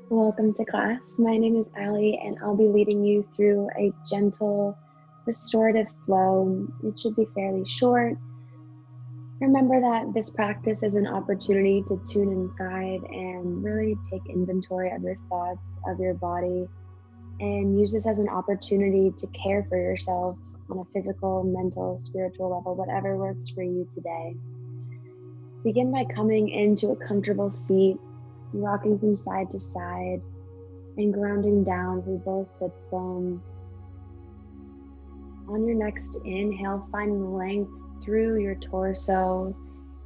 Welcome to class. My name is Ali, and I'll be leading you through a gentle, restorative flow. It should be fairly short. Remember that this practice is an opportunity to tune inside and really take inventory of your thoughts, of your body, and use this as an opportunity to care for yourself on a physical, mental, spiritual level, whatever works for you today. Begin by coming into a comfortable seat, rocking from side to side and grounding down through both sits bones. On your next inhale, find length through your torso,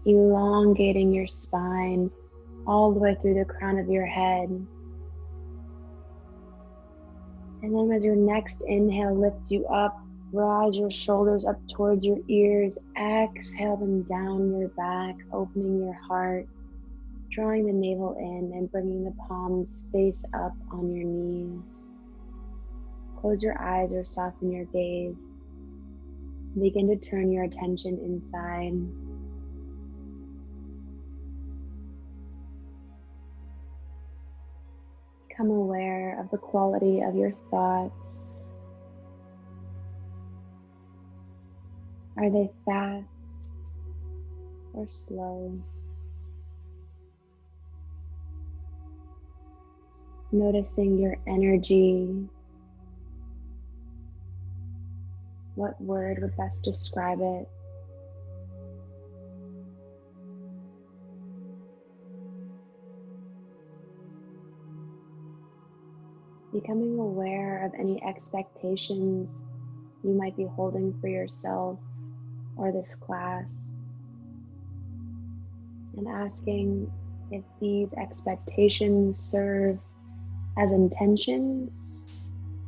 elongating your spine all the way through the crown of your head. And then as your next inhale lifts you up, rise your shoulders up towards your ears, exhale them down your back, opening your heart, drawing the navel in and bringing the palms face up on your knees. Close your eyes or soften your gaze. Begin to turn your attention inside. Become aware of the quality of your thoughts. Are they fast or slow? Noticing your energy. What word would best describe it? Becoming aware of any expectations you might be holding for yourself or this class, and asking if these expectations serve as intentions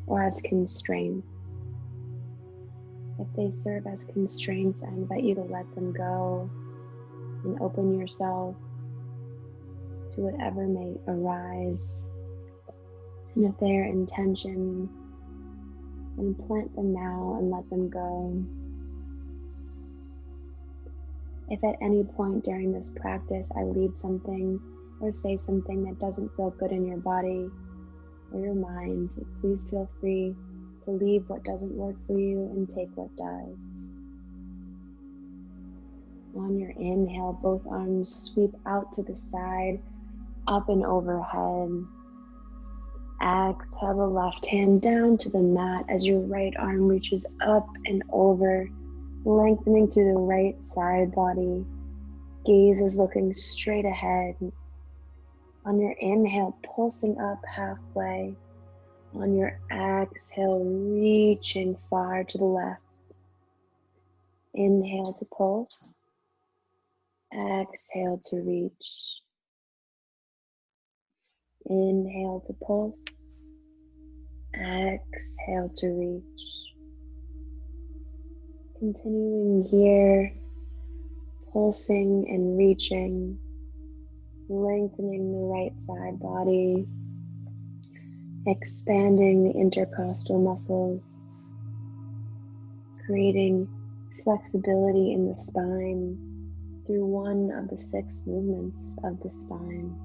or as constraints. If they serve as constraints, I invite you to let them go and open yourself to whatever may arise. And if they are intentions, then plant them now and let them go. If at any point during this practice I lead something or say something that doesn't feel good in your body or your mind, please feel free to leave what doesn't work for you and take what does. On your inhale, both arms sweep out to the side, up and overhead. Exhale the left hand down to the mat as your right arm reaches up and over, lengthening through the right side body. Gaze is looking straight ahead. On your inhale, pulsing up halfway. On your exhale, reaching far to the left. Inhale to pulse. Exhale to reach. Inhale to pulse. Exhale to reach. Continuing here, pulsing and reaching, lengthening the right side body, expanding the intercostal muscles, creating flexibility in the spine through one of the 6 movements of the spine.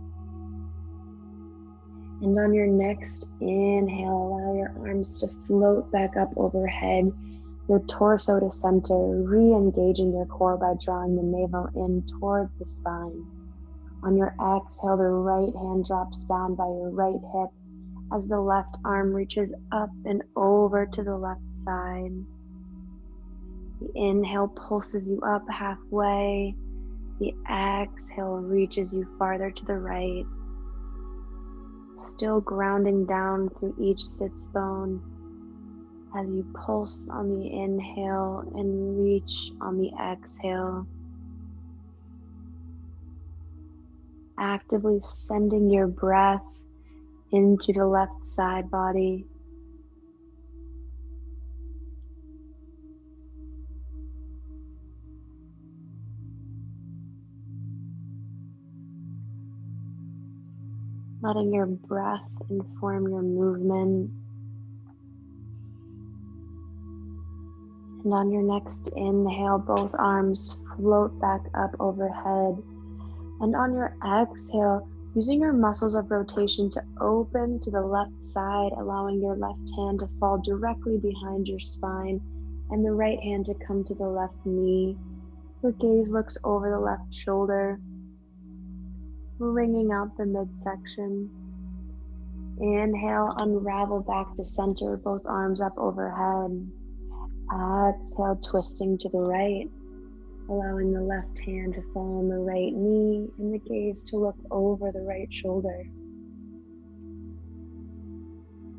And on your next inhale, allow your arms to float back up overhead, your torso to center, re-engaging your core by drawing the navel in towards the spine. On your exhale, the right hand drops down by your right hip as the left arm reaches up and over to the left side. The inhale pulses you up halfway. The exhale reaches you farther to the right. Still grounding down through each sits bone as you pulse on the inhale and reach on the exhale. Actively sending your breath into the left side body. Letting your breath inform your movement. And on your next inhale, both arms float back up overhead. And on your exhale, Using your muscles of rotation to open to the left side, allowing your left hand to fall directly behind your spine and the right hand to come to the left knee. Your gaze looks over the left shoulder, wringing out the midsection. Inhale, unravel back to center, both arms up overhead. Exhale, twisting to the right, allowing the left hand to fall on the right knee and the gaze to look over the right shoulder.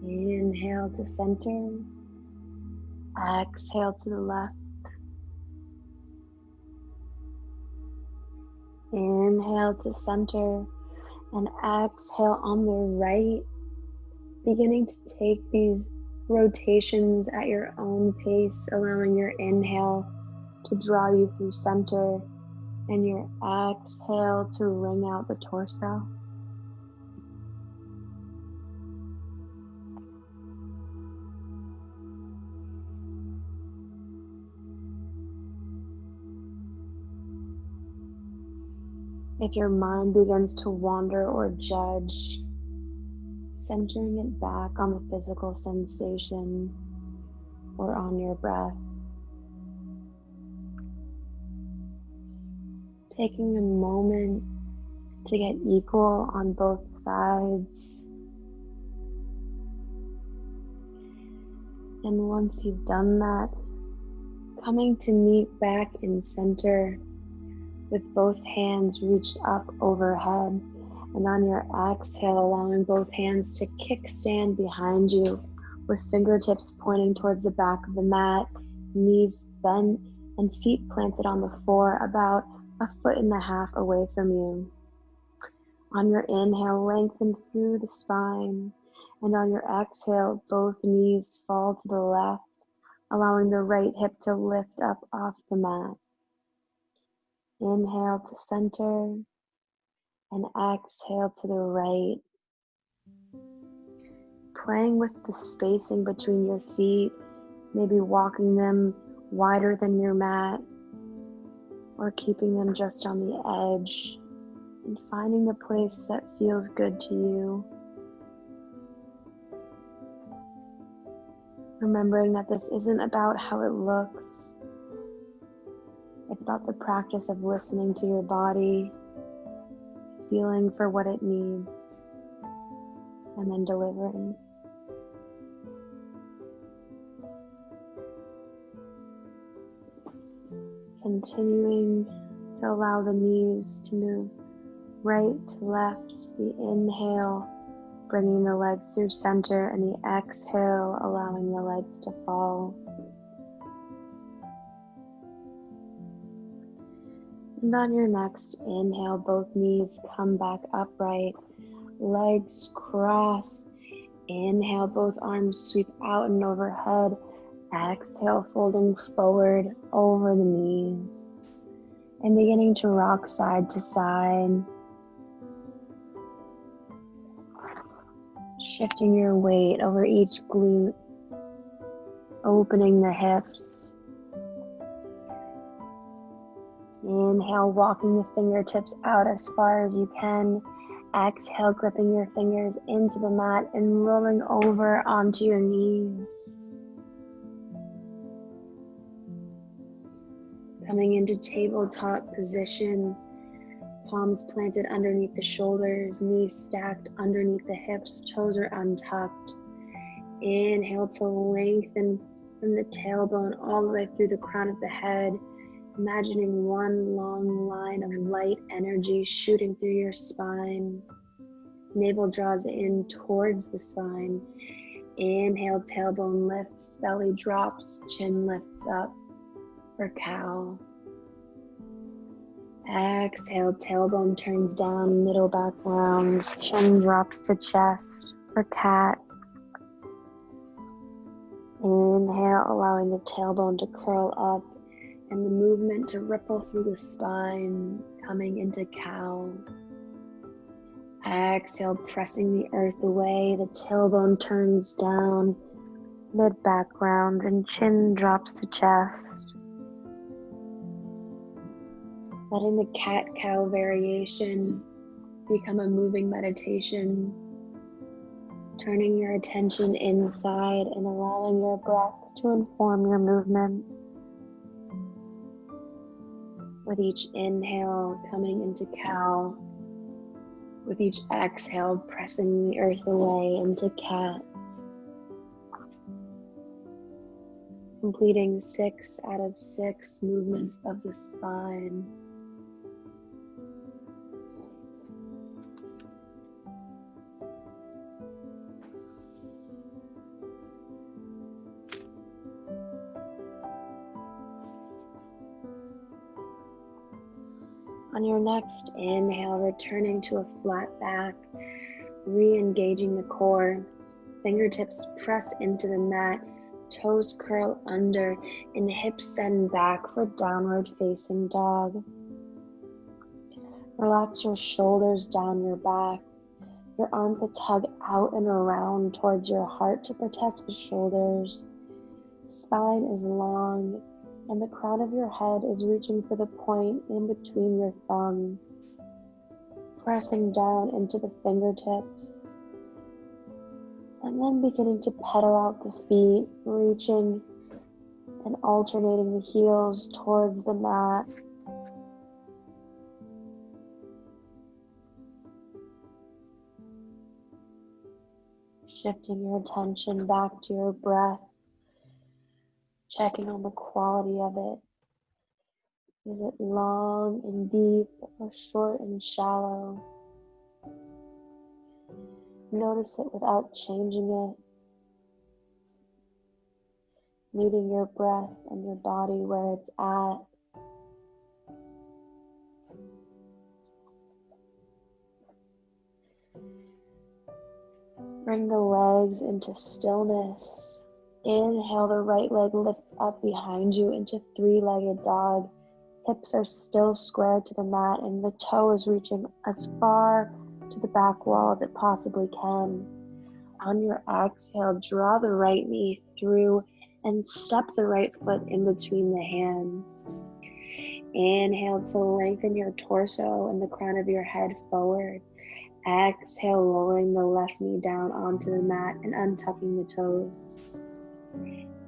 Inhale to center. Exhale to the left. Inhale to center and exhale on the right, beginning to take these rotations at your own pace, allowing your inhale to draw you through center and your exhale to wring out the torso. If your mind begins to wander or judge, centering it back on the physical sensation or on your breath. Taking a moment to get equal on both sides. And once you've done that, coming to meet back in center with both hands reached up overhead, and on your exhale, allowing both hands to kickstand behind you with fingertips pointing towards the back of the mat, knees bent, and feet planted on the floor about 1.5 feet away from you. On your inhale, lengthen through the spine, and on your exhale, both knees fall to the left, allowing the right hip to lift up off the mat. Inhale to center and exhale to the right. Playing with the spacing between your feet, maybe walking them wider than your mat or keeping them just on the edge, and finding the place that feels good to you. Remembering that this isn't about how it looks. It's about the practice of listening to your body, feeling for what it needs, and then delivering. Continuing to allow the knees to move right to left, the inhale, bringing the legs through center, and the exhale, allowing the legs to fall. And on your next inhale, both knees come back upright, legs cross. Inhale, both arms sweep out and overhead. Exhale, folding forward over the knees and beginning to rock side to side. Shifting your weight over each glute, opening the hips. Inhale, walking the fingertips out as far as you can. Exhale, gripping your fingers into the mat and rolling over onto your knees. Coming into tabletop position, palms planted underneath the shoulders, knees stacked underneath the hips, toes are untucked. Inhale to lengthen from the tailbone all the way through the crown of the head, imagining one long line of light energy shooting through your spine. Navel draws in towards the spine. Inhale, tailbone lifts, belly drops, chin lifts up for cow. Exhale, tailbone turns down, middle back rounds, chin drops to chest for cat. Inhale, allowing the tailbone to curl up and the movement to ripple through the spine, coming into cow. Exhale, pressing the earth away, the tailbone turns down, mid back rounds, and chin drops to chest. Letting the cat-cow variation become a moving meditation, turning your attention inside and allowing your breath to inform your movement. With each inhale, coming into cow. With each exhale, pressing the earth away into cat. Completing 6 out of 6 movements of the spine. On your next inhale, returning to a flat back, re-engaging the core. Fingertips press into the mat, toes curl under, and hips send back for downward facing dog. Relax your shoulders down your back. Your armpits hug out and around towards your heart to protect the shoulders. Spine is long, and the crown of your head is reaching for the point in between your thumbs, pressing down into the fingertips, and then beginning to pedal out the feet, reaching and alternating the heels towards the mat. Shifting your attention back to your breath, checking on the quality of it. Is it long and deep or short and shallow? Notice it without changing it. Meeting your breath and your body where it's at. Bring the legs into stillness. Inhale, the right leg lifts up behind you into 3-legged dog. Hips are still square to the mat and the toe is reaching as far to the back wall as it possibly can. On your exhale, draw the right knee through and step the right foot in between the hands. Inhale to lengthen your torso and the crown of your head forward. Exhale, lowering the left knee down onto the mat and untucking the toes.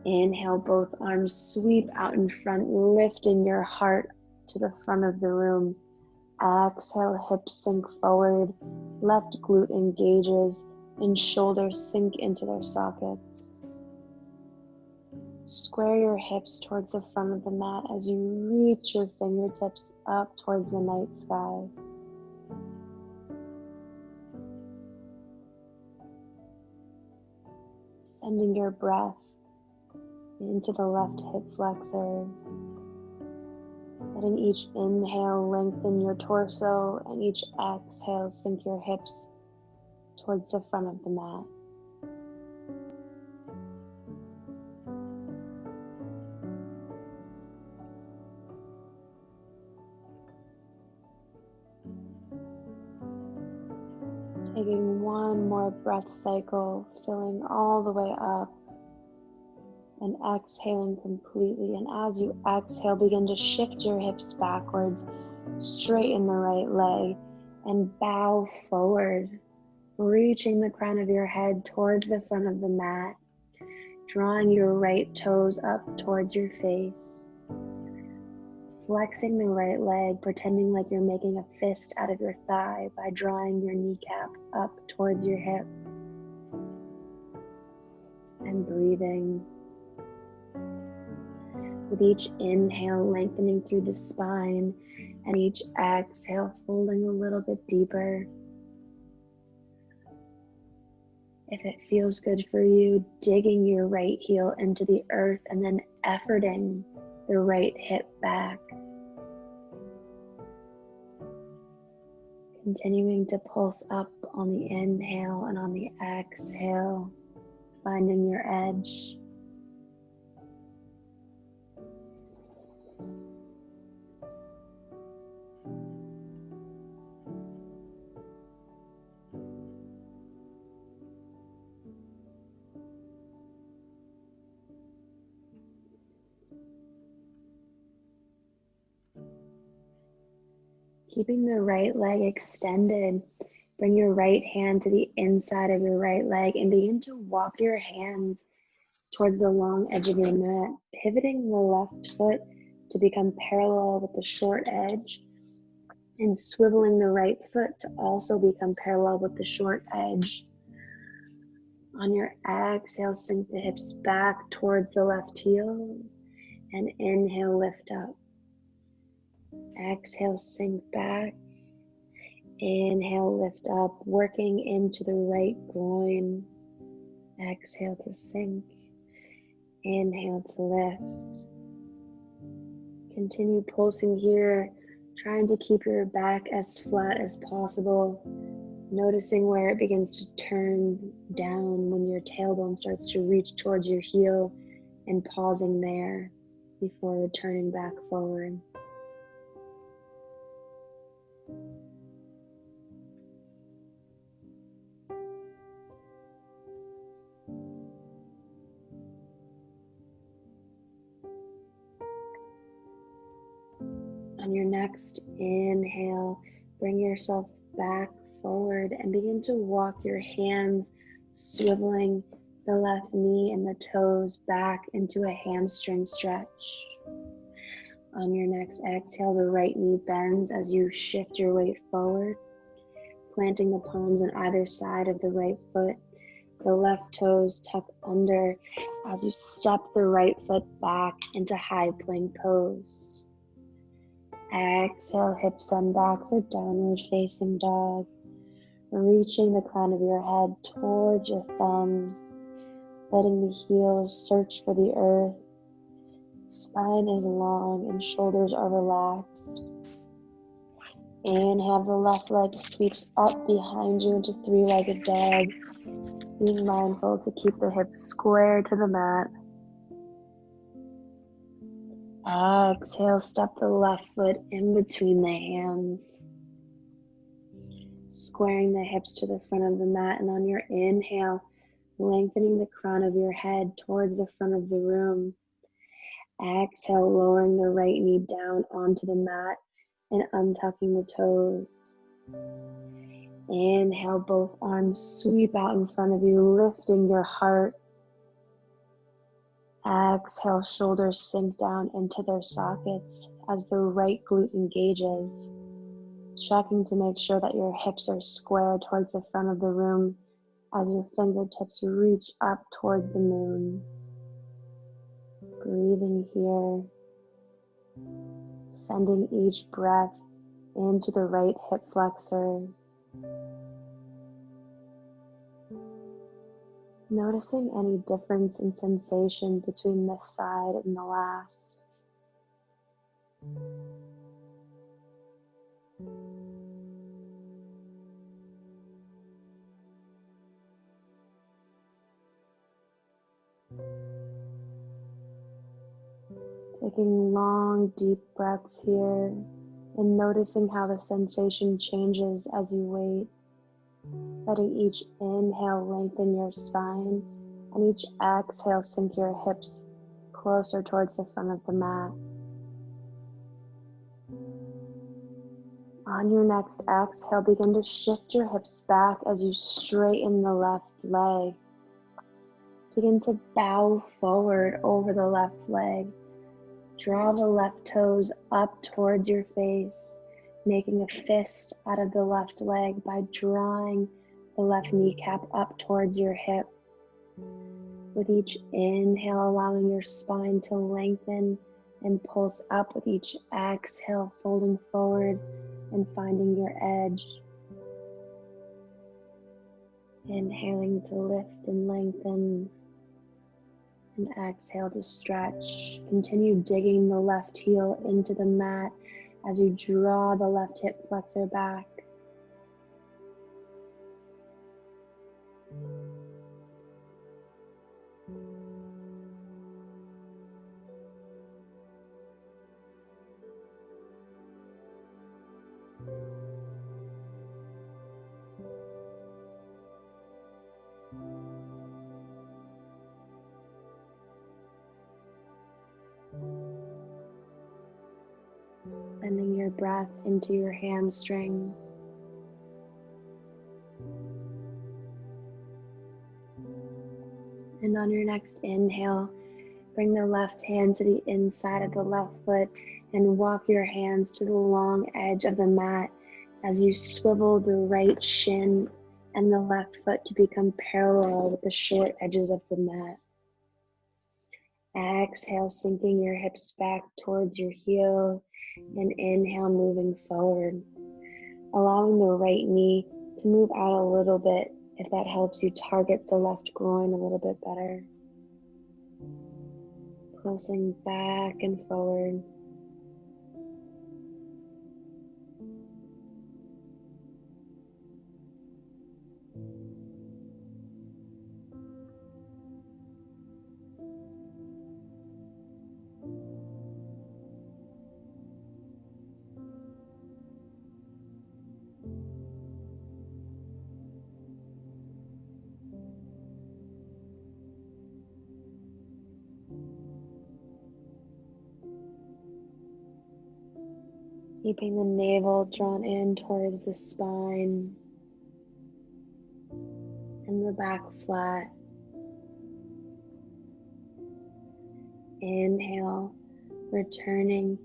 Inhale, both arms sweep out in front, lifting your heart to the front of the room. Exhale, hips sink forward, left glute engages, and shoulders sink into their sockets. Square your hips towards the front of the mat as you reach your fingertips up towards the night sky. Sending your breath into the left hip flexor. Letting each inhale lengthen your torso and each exhale sink your hips towards the front of the mat. Taking one more breath cycle, filling all the way up and exhaling completely. And as you exhale, begin to shift your hips backwards, straighten the right leg, and bow forward, reaching the crown of your head towards the front of the mat, drawing your right toes up towards your face, flexing the right leg, pretending like you're making a fist out of your thigh by drawing your kneecap up towards your hip, and breathing. With each inhale, lengthening through the spine, and each exhale, folding a little bit deeper. If it feels good for you, digging your right heel into the earth and then efforting the right hip back. Continuing to pulse up on the inhale and on the exhale, finding your edge. Keeping the right leg extended, bring your right hand to the inside of your right leg and begin to walk your hands towards the long edge of your mat, pivoting the left foot to become parallel with the short edge and swiveling the right foot to also become parallel with the short edge. On your exhale, sink the hips back towards the left heel and inhale, lift up. Exhale, sink back. Inhale, lift up, working into the right groin. Exhale to sink. Inhale to lift. Continue pulsing here, trying to keep your back as flat as possible. Noticing where it begins to turn down when your tailbone starts to reach towards your heel, and pausing there before returning back forward. On your next inhale, bring yourself back forward and begin to walk your hands, swiveling the left knee and the toes back into a hamstring stretch. On your next exhale, the right knee bends as you shift your weight forward, planting the palms on either side of the right foot. The left toes tuck under as you step the right foot back into high plank pose. Exhale, hips bend back for downward facing dog. Reaching the crown of your head towards your thumbs, letting the heels search for the earth. Spine is long and shoulders are relaxed. Inhale, the left leg sweeps up behind you into three-legged dog. Being mindful to keep the hips square to the mat. Exhale, step the left foot in between the hands. Squaring the hips to the front of the mat, and on your inhale, lengthening the crown of your head towards the front of the room. Exhale, lowering the right knee down onto the mat and untucking the toes. Inhale, both arms sweep out in front of you, lifting your heart. Exhale, shoulders sink down into their sockets as the right glute engages. Checking to make sure that your hips are square towards the front of the room as your fingertips reach up towards the moon. Breathing here, sending each breath into the right hip flexor. Noticing any difference in sensation between this side and the last. Taking long, deep breaths here and noticing how the sensation changes as you wait. Letting each inhale lengthen your spine and each exhale sink your hips closer towards the front of the mat. On your next exhale, begin to shift your hips back as you straighten the left leg. Begin to bow forward over the left leg. Draw the left toes up towards your face, making a fist out of the left leg by drawing the left kneecap up towards your hip. With each inhale, allowing your spine to lengthen and pulse up with each exhale, folding forward and finding your edge. Inhaling to lift and lengthen, and exhale to stretch. Continue digging the left heel into the mat as you draw the left hip flexor back. Sending your breath into your hamstring. And on your next inhale, bring the left hand to the inside of the left foot and walk your hands to the long edge of the mat as you swivel the right shin and the left foot to become parallel with the short edges of the mat. Exhale, sinking your hips back towards your heel, and inhale, moving forward. Allowing the right knee to move out a little bit if that helps you target the left groin a little bit better. Pulsing back and forward. Keeping the navel drawn in towards the spine and the back flat. Inhale, returning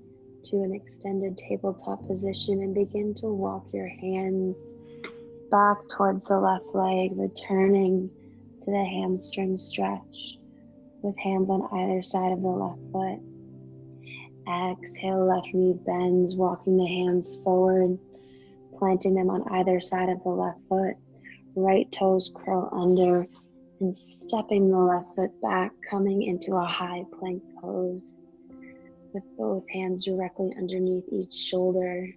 to an extended tabletop position, and begin to walk your hands back towards the left leg, returning to the hamstring stretch with hands on either side of the left foot. Exhale, left knee bends, walking the hands forward, planting them on either side of the left foot. Right toes curl under and stepping the left foot back, coming into a high plank pose with both hands directly underneath each shoulder.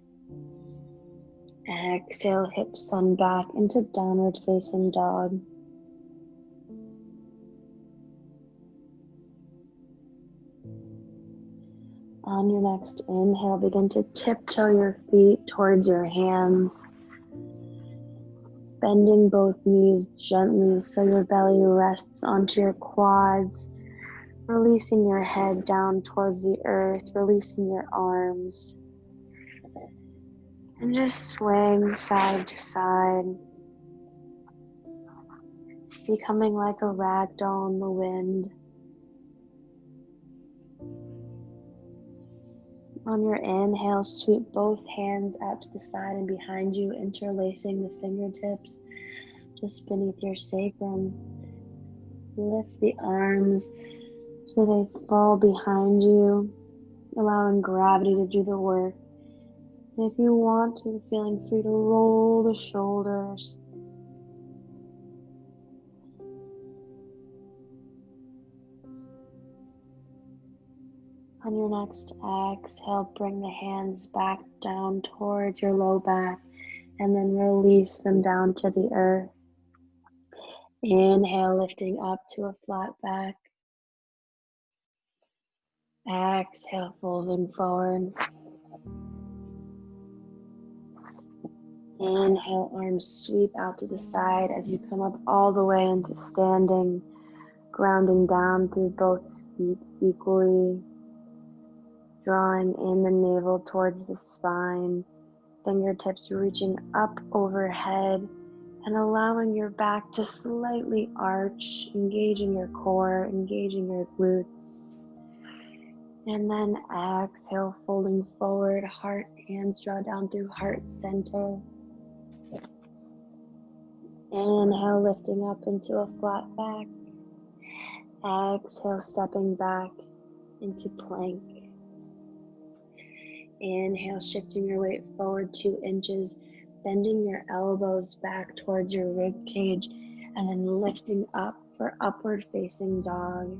Exhale, hips sun back into downward facing dog. On your next inhale, begin to tiptoe your feet towards your hands, bending both knees gently so your belly rests onto your quads, releasing your head down towards the earth, releasing your arms, and just swaying side to side, becoming like a rag doll in the wind. On your inhale, sweep both hands out to the side and behind you, interlacing the fingertips just beneath your sacrum. Lift the arms so they fall behind you, allowing gravity to do the work. And if you want to, feeling free to roll the shoulders. On your next exhale, bring the hands back down towards your low back and then release them down to the earth. Inhale, lifting up to a flat back. Exhale, folding forward. Inhale, arms sweep out to the side as you come up all the way into standing, grounding down through both feet equally. Drawing in the navel towards the spine, fingertips reaching up overhead and allowing your back to slightly arch, engaging your core, engaging your glutes. And then exhale, folding forward, heart, hands draw down through heart center. Inhale, lifting up into a flat back. Exhale, stepping back into plank. Inhale, shifting your weight forward 2 inches, bending your elbows back towards your rib cage, and then lifting up for upward facing dog.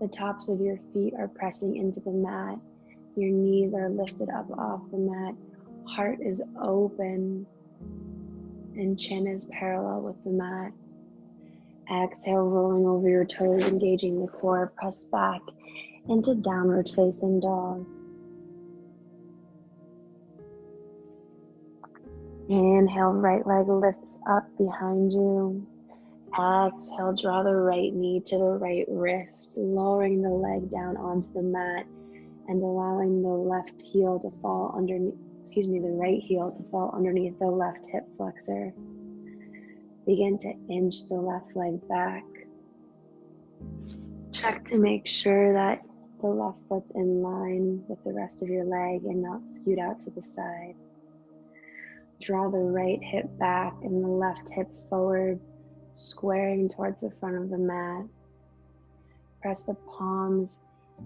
The tops of your feet are pressing into the mat. Your knees are lifted up off the mat. Heart is open and chin is parallel with the mat. Exhale, rolling over your toes, engaging the core. Press back into downward facing dog. Inhale, right leg lifts up behind you. Exhale, draw the right knee to the right wrist, lowering the leg down onto the mat and allowing the left heel to fall underneath the right heel to fall underneath the left hip flexor. Begin to inch the left leg back. Check to make sure that the left foot's in line with the rest of your leg and not skewed out to the side. Draw the right hip back and the left hip forward, squaring towards the front of the mat. Press the palms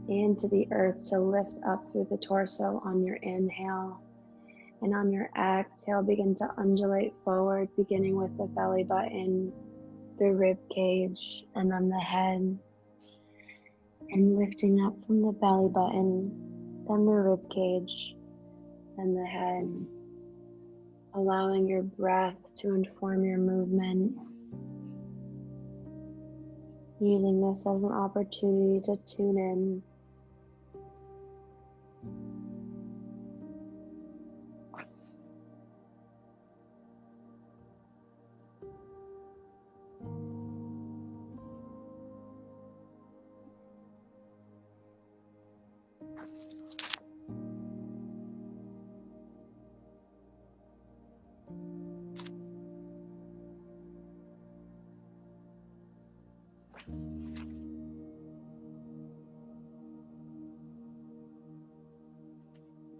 into the earth to lift up through the torso on your inhale. And on your exhale, begin to undulate forward, beginning with the belly button, the rib cage, and then the head. And lifting up from the belly button, then the rib cage, and the head. Allowing your breath to inform your movement. Using this as an opportunity to tune in.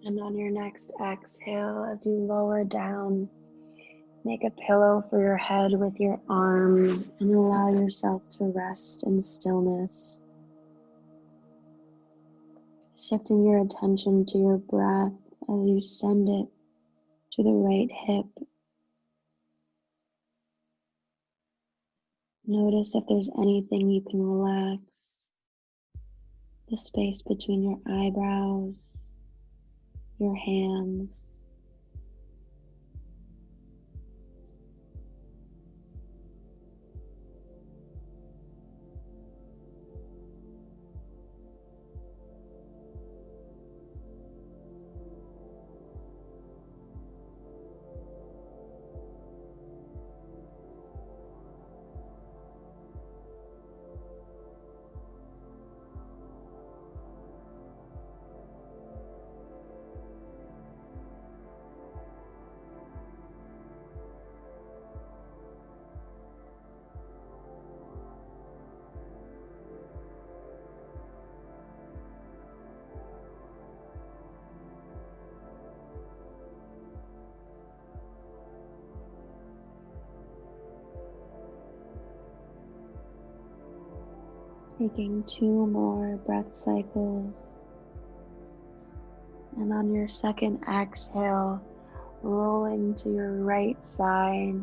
And on your next exhale, as you lower down, make a pillow for your head with your arms and allow yourself to rest in stillness. Shifting your attention to your breath as you send it to the right hip. Notice if there's anything you can relax. The space between your eyebrows, your hands. Taking 2 more breath cycles. And on your second exhale, rolling to your right side,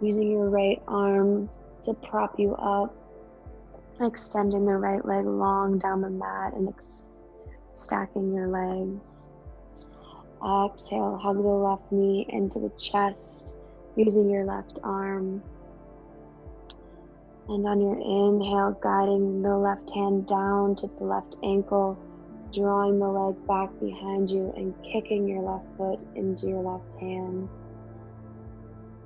using your right arm to prop you up, extending the right leg long down the mat and stacking your legs. Exhale, hug the left knee into the chest, using your left arm. And on your inhale, guiding the left hand down to the left ankle, drawing the leg back behind you and kicking your left foot into your left hand.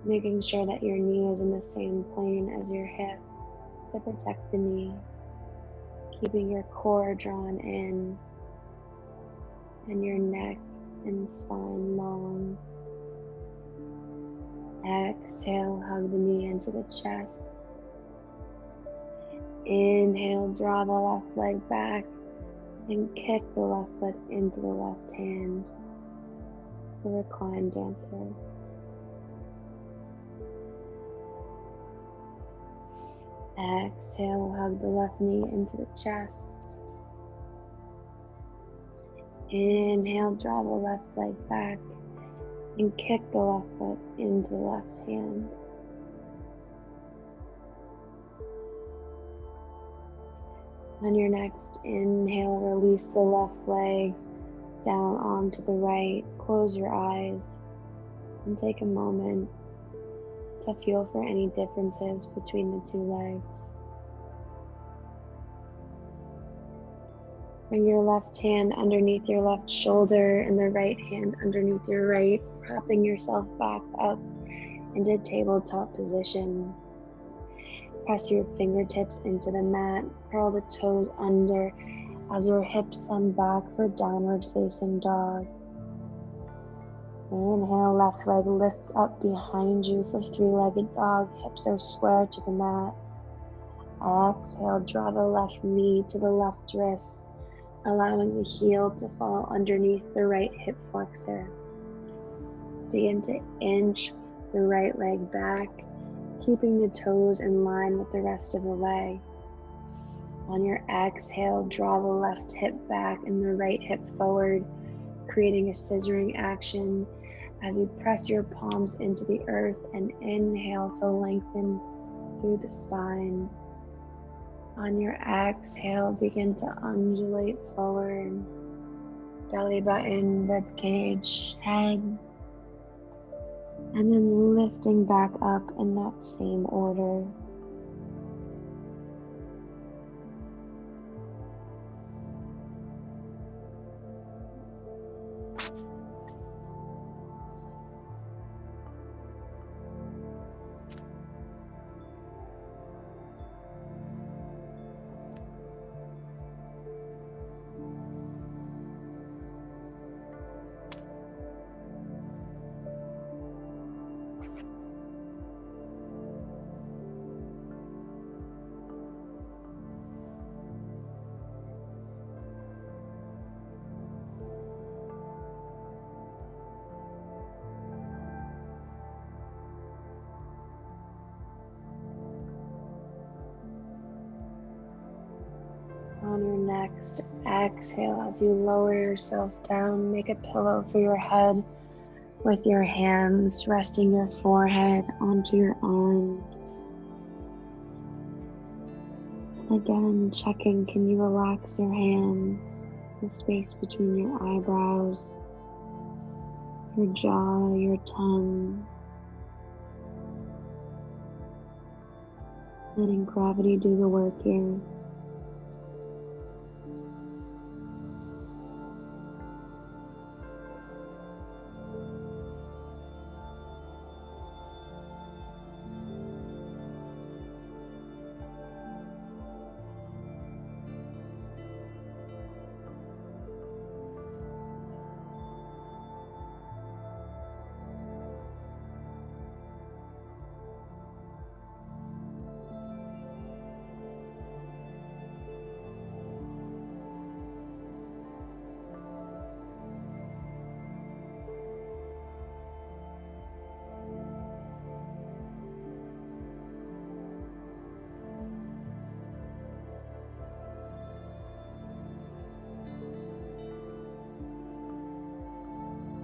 Making sure that your knee is in the same plane as your hip to protect the knee. Keeping your core drawn in and your neck and spine long. Exhale, hug the knee into the chest. Inhale, draw the left leg back and kick the left foot into the left hand. The reclined dancer. Exhale, hug the left knee into the chest. Inhale, draw the left leg back and kick the left foot into the left hand. On your next inhale, release the left leg down onto the right. Close your eyes and take a moment to feel for any differences between the two legs. Bring your left hand underneath your left shoulder and the right hand underneath your right, propping yourself back up into tabletop position. Press your fingertips into the mat, curl the toes under as your hips send back for downward facing dog. Inhale, left leg lifts up behind you for three-legged dog. Hips are square to the mat. Exhale, draw the left knee to the left wrist, allowing the heel to fall underneath the right hip flexor. Begin to inch the right leg back, keeping the toes in line with the rest of the leg. On your exhale, draw the left hip back and the right hip forward, creating a scissoring action as you press your palms into the earth and inhale to lengthen through the spine. On your exhale, begin to undulate forward, belly button, rib cage, head, and then lifting back up in that same order. On your next exhale, as you lower yourself down, make a pillow for your head with your hands resting your forehead onto your arms. Again, checking, can you relax your hands, the space between your eyebrows, your jaw, your tongue. Letting gravity do the work here.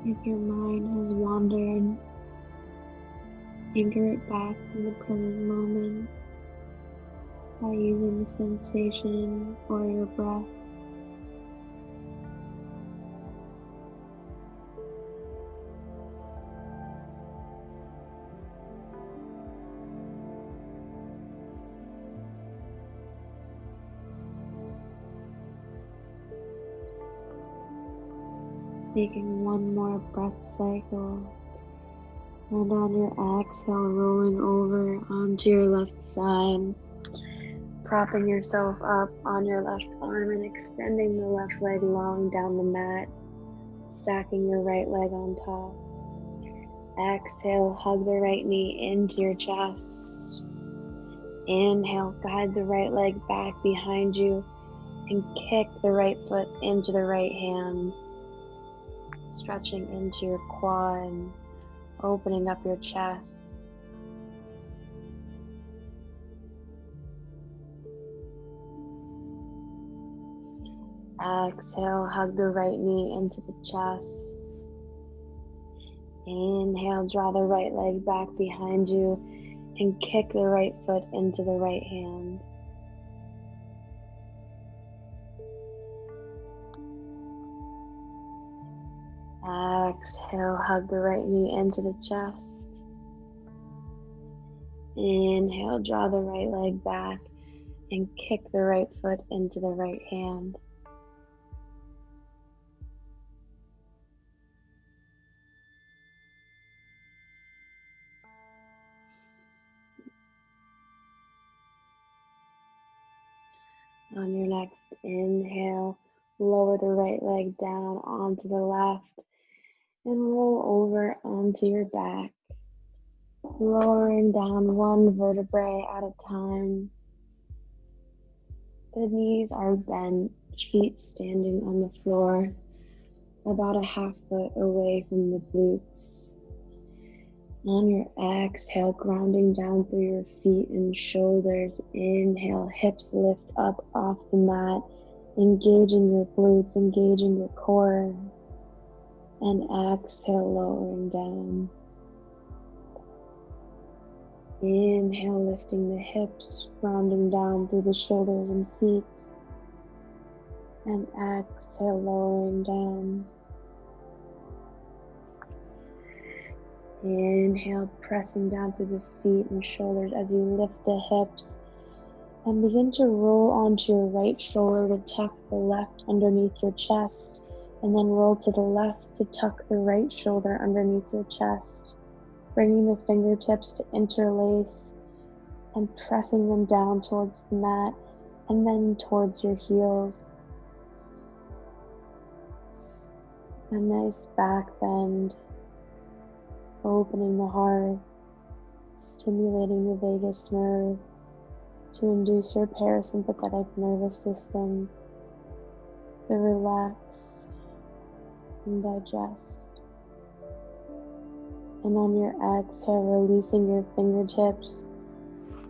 If your mind has wandered, anchor it back in the present moment by using the sensation or your breath. Taking one more breath cycle, and on your exhale, rolling over onto your left side, propping yourself up on your left arm and extending the left leg long down the mat, stacking your right leg on top. Exhale, hug the right knee into your chest. Inhale, guide the right leg back behind you and kick the right foot into the right hand, stretching into your quad, opening up your chest. Exhale, hug the right knee into the chest. Inhale, draw the right leg back behind you and kick the right foot into the right hand. Exhale, hug the right knee into the chest. Inhale, draw the right leg back and kick the right foot into the right hand. On your next inhale, lower the right leg down onto the left and roll over onto your back, lowering down one vertebrae at a time. The knees are bent, feet standing on the floor, about a half foot away from the glutes. On your exhale, grounding down through your feet and shoulders. Inhale, hips lift up off the mat, engaging your glutes, engaging your core. And exhale, lowering down. Inhale, lifting the hips, grounding down through the shoulders and feet. And exhale, lowering down. Inhale, pressing down through the feet and shoulders as you lift the hips. And begin to roll onto your right shoulder to tuck the left underneath your chest. And then roll to the left to tuck the right shoulder underneath your chest. Bringing the fingertips to interlace and pressing them down towards the mat and then towards your heels. A nice back bend, opening the heart, stimulating the vagus nerve to induce your parasympathetic nervous system to relax and digest. And on your exhale, releasing your fingertips,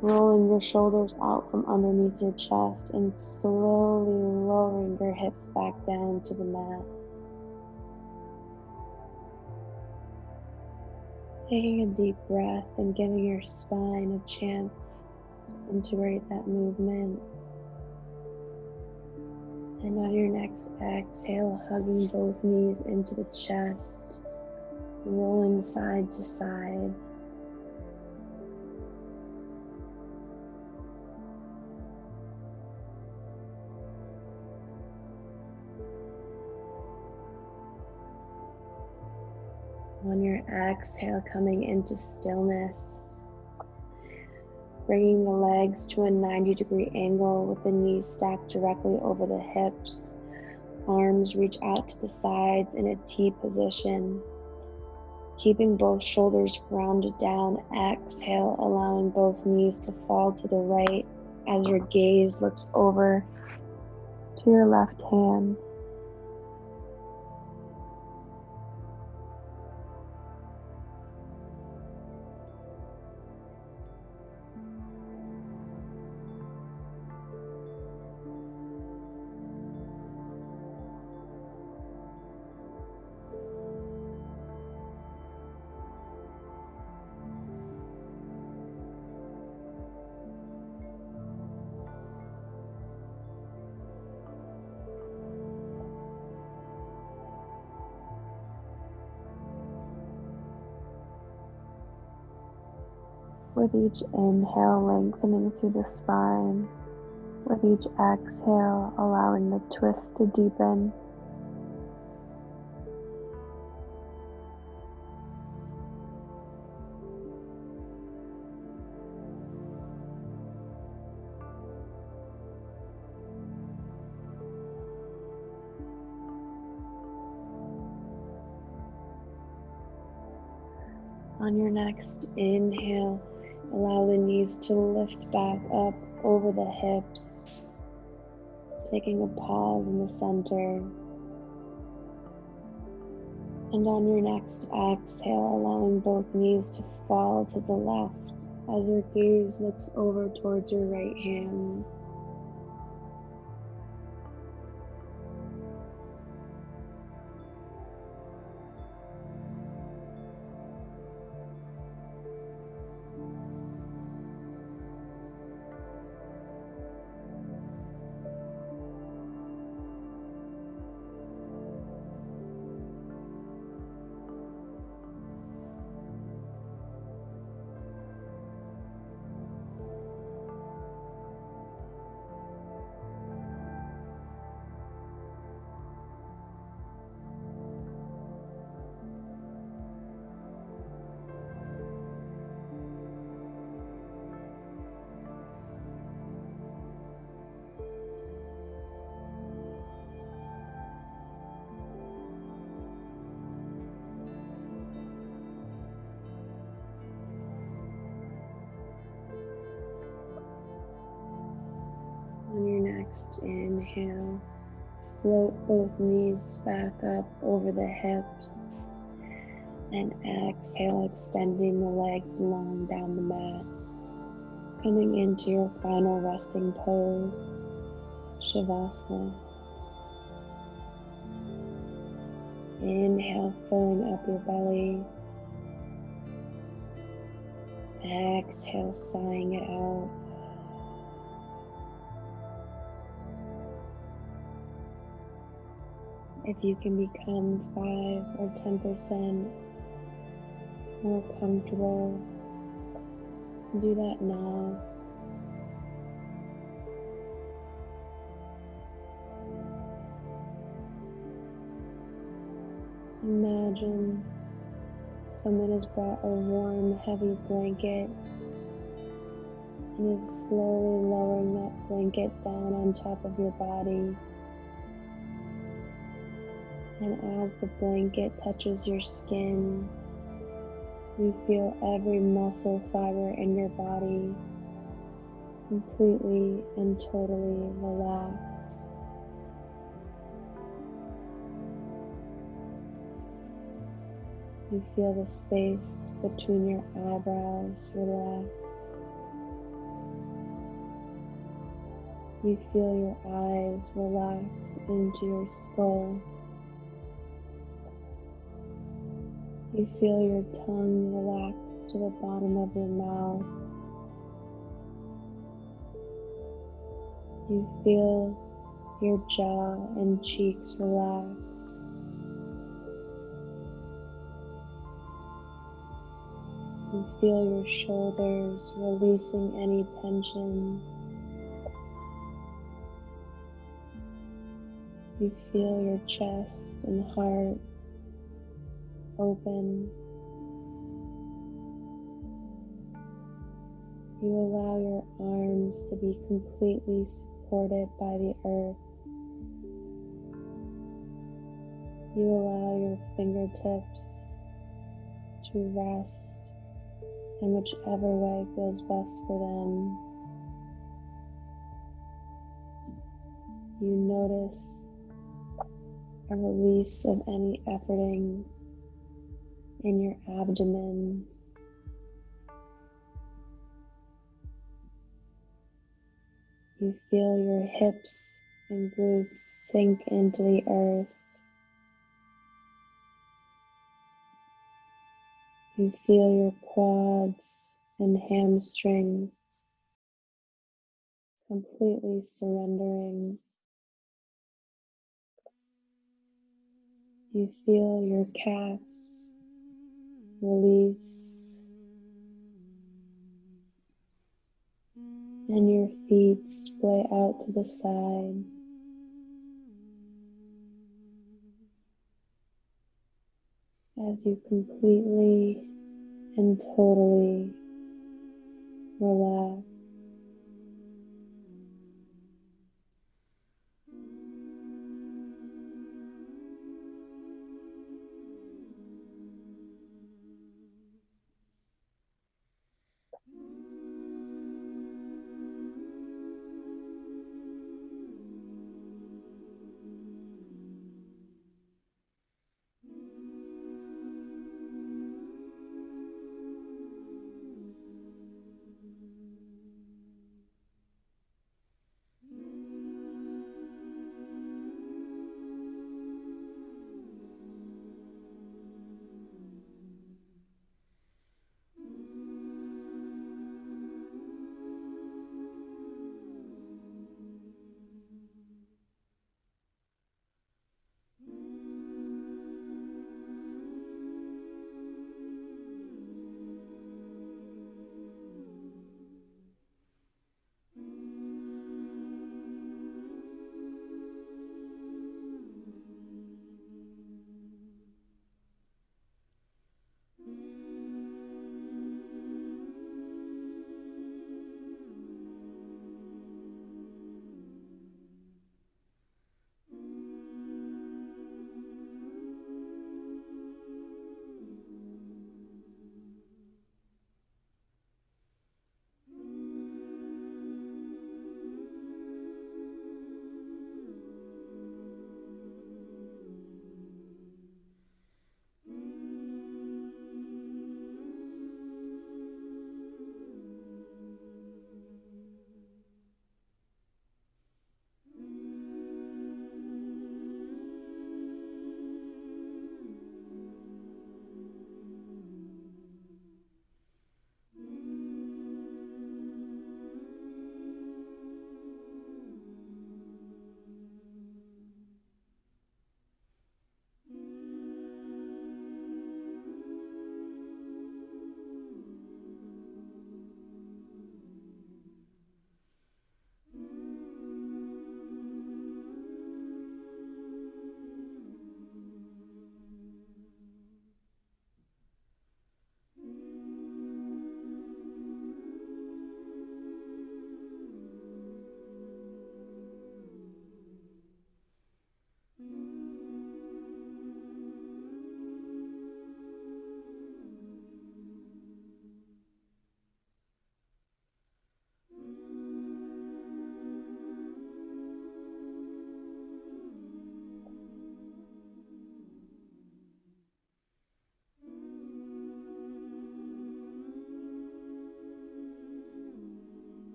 rolling your shoulders out from underneath your chest and slowly lowering your hips back down to the mat. Taking a deep breath and giving your spine a chance to integrate that movement. And on your next exhale, hugging both knees into the chest, rolling side to side. On your exhale, coming into stillness, bringing the legs to a 90-degree angle with the knees stacked directly over the hips. Arms reach out to the sides in a T position. Keeping both shoulders grounded down, exhale, allowing both knees to fall to the right as your gaze looks over to your left hand. With each inhale, lengthening through the spine. With each exhale, allowing the twist to deepen. On your next inhale, allow the knees to lift back up over the hips, taking a pause in the center. And on your next exhale, allowing both knees to fall to the left as your gaze looks over towards your right hand. Next, inhale, float both knees back up over the hips, and exhale, extending the legs long down the mat, coming into your final resting pose, Shavasana. Inhale, filling up your belly. Exhale, sighing it out. If you can become 5 or 10% more comfortable, do that now. Imagine someone has brought a warm, heavy blanket and is slowly lowering that blanket down on top of your body. And as the blanket touches your skin, you feel every muscle fiber in your body completely and totally relax. You feel the space between your eyebrows relax. You feel your eyes relax into your skull. You feel your tongue relax to the bottom of your mouth. You feel your jaw and cheeks relax. You feel your shoulders releasing any tension. You feel your chest and heart open. You allow your arms to be completely supported by the earth. You allow your fingertips to rest in whichever way feels best for them. You notice a release of any efforting in your abdomen. You feel your hips and glutes sink into the earth. You feel your quads and hamstrings completely surrendering. You feel your calves release and your feet splay out to the side. As you completely and totally relax.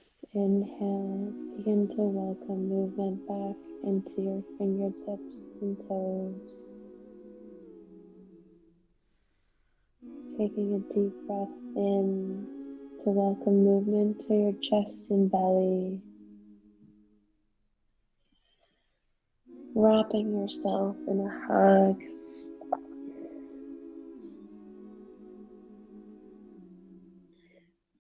next inhale, begin to welcome movement back into your fingertips and toes. Taking a deep breath in to welcome movement to your chest and belly. Wrapping yourself in a hug.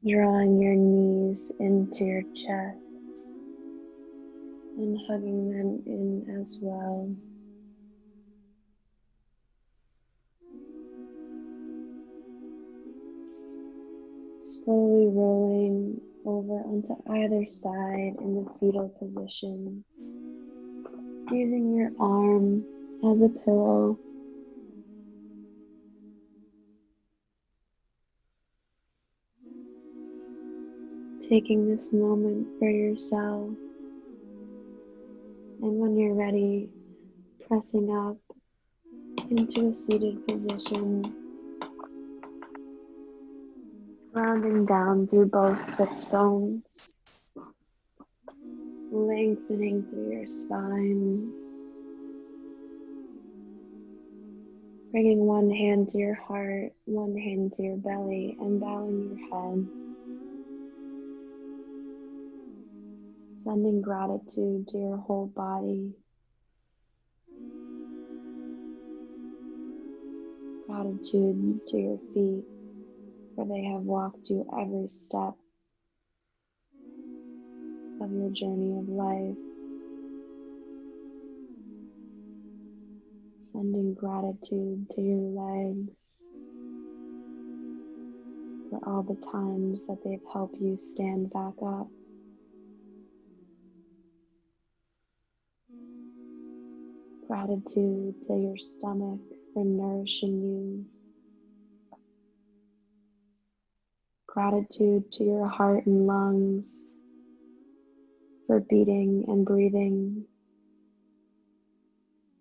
Drawing your knees into your chest and hugging them in as well. Slowly rolling over onto either side in the fetal position, using your arm as a pillow. Taking this moment for yourself, and when you're ready, pressing up into a seated position, rounding down through both sits bones, lengthening through your spine, bringing one hand to your heart, one hand to your belly, and bowing your head. Sending gratitude to your whole body. Gratitude to your feet, for they have walked you every step of your journey of life. Sending gratitude to your legs, for all the times that they've helped you stand back up. Gratitude to your stomach for nourishing you. Gratitude to your heart and lungs for beating and breathing,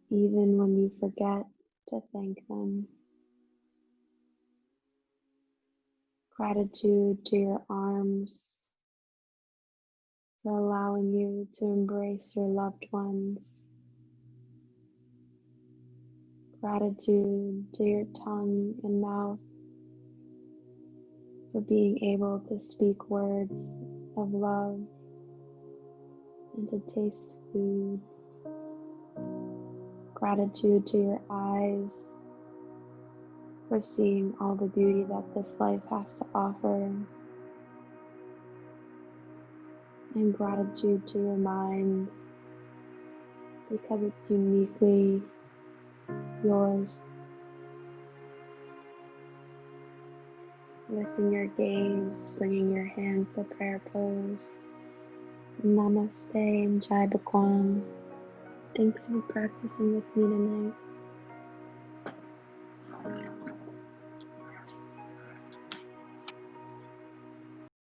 even when you forget to thank them. Gratitude to your arms for allowing you to embrace your loved ones. Gratitude to your tongue and mouth for being able to speak words of love and to taste food. Gratitude to your eyes for seeing all the beauty that this life has to offer. And gratitude to your mind because it's uniquely yours. Lifting your gaze, bringing your hands to prayer pose. Namaste and Jai Bhagwan. Thanks for practicing with me tonight.